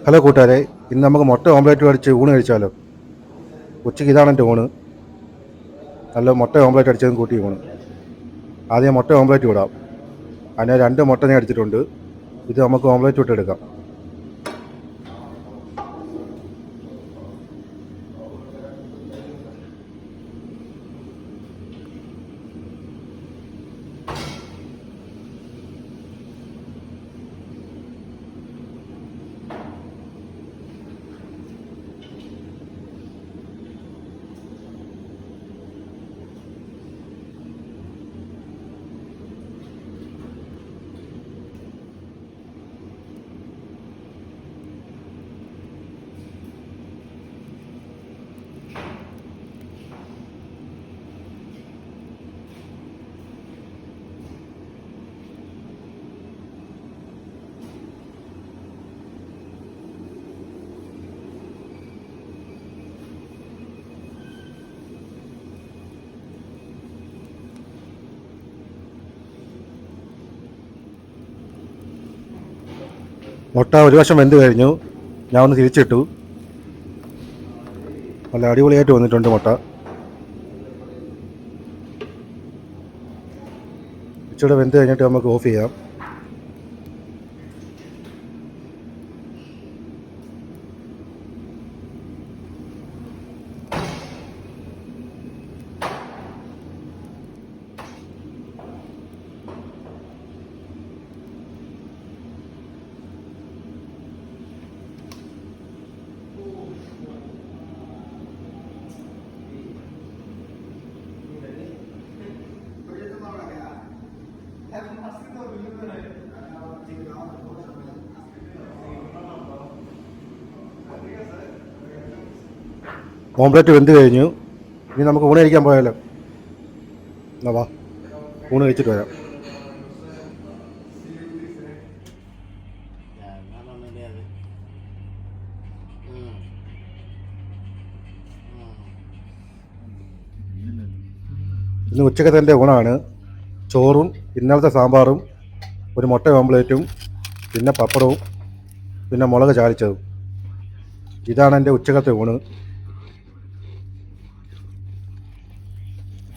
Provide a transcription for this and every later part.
Hello കൂട്ടുകാരെ, ഇന്ന് നമുക്ക് മുട്ട ഓംലേറ്റ് അടിച്ച് ഊണ് കഴിച്ചാലോ? ഉച്ചയ്ക്ക് ഇതാണ് എൻ്റെ ഊണ്. നല്ല മുട്ട ഓംലേറ്റ് അടിച്ചതും കൂട്ടി ഊണ്. ആദ്യം മുട്ട ഓംലേറ്റ് വിടാം. അതിനെ 2 മുട്ട ഞാൻ എടുത്തിട്ടുണ്ട്. ഇത് നമുക്ക് ഓംലേറ്റ് ഇട്ടെടുക്കാം. മുട്ട ഒരു വശം വെന്ത് കഴിഞ്ഞു. ഞാൻ ഒന്ന് തിരിച്ചിട്ടു. നല്ല അടിപൊളിയായിട്ട് വന്നിട്ടുണ്ട് മുട്ട. ഇച്ചിരി വെന്ത് കഴിഞ്ഞിട്ട് നമുക്ക് ഓഫ് ചെയ്യാം. ഓംലേറ്റ് വെന്ത് കഴിഞ്ഞു. ഇനി നമുക്ക് ഊണ് കഴിക്കാൻ പോയാലോ? എന്നാ വാ, ഊണ് കഴിച്ചിട്ട് വരാം. ഇന്ന് ഉച്ചക്കത്തെ ഊണാണ്. ചോറും ഇന്നലത്തെ സാമ്പാറും ഒരു മുട്ട ഓംലേറ്റും പിന്നെ പപ്പടവും പിന്നെ മുളക് ചാലിച്ചതും. ഇതാണ് എൻ്റെ ഉച്ചക്കത്തെ ഊണ്.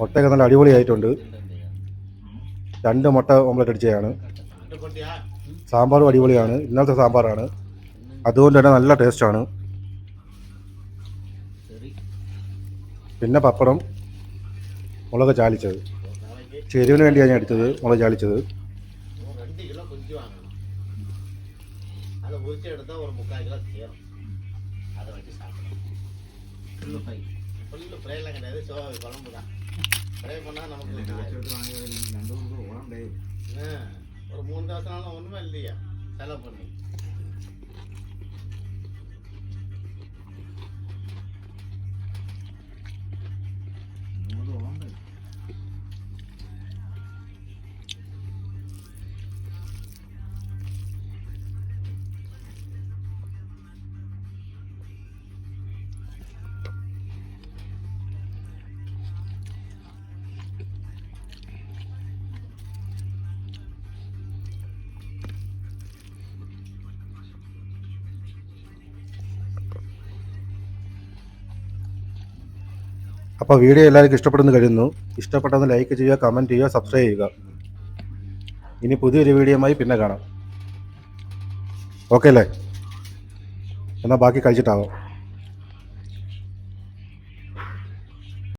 മുട്ടയൊക്കെ നല്ല അടിപൊളിയായിട്ടുണ്ട്. 2 മുട്ട ഓംലേറ്റ് അടിച്ചതാണ്. സാമ്പാറും അടിപൊളിയാണ്. ഇന്നലത്തെ സാമ്പാറാണ്, അതുകൊണ്ട് തന്നെ നല്ല ടേസ്റ്റാണ്. പിന്നെ പപ്പടം, മുളക് ചാലിച്ചത്. ചെരുവിന് വേണ്ടിയാണ് ഞാൻ എടുത്തത് മുളക് ചാലിച്ചത്. ஒரு 3 தவசம் ஒண்ணுமே இல்லையா செலவு பண்ணி. അപ്പോൾ വീഡിയോ എല്ലാവർക്കും ഇഷ്ടപ്പെടുന്നു കരുതുന്നു. ഇഷ്ടപ്പെട്ടെന്ന് ലൈക്ക് ചെയ്യുക, കമൻറ്റ് ചെയ്യുക, സബ്സ്ക്രൈബ് ചെയ്യുക. ഇനി പുതിയൊരു വീഡിയോയുമായി പിന്നെ കാണാം. ഓക്കെ അല്ലേ? എന്നാൽ ബാക്കി കഴിച്ചിട്ടാവാം.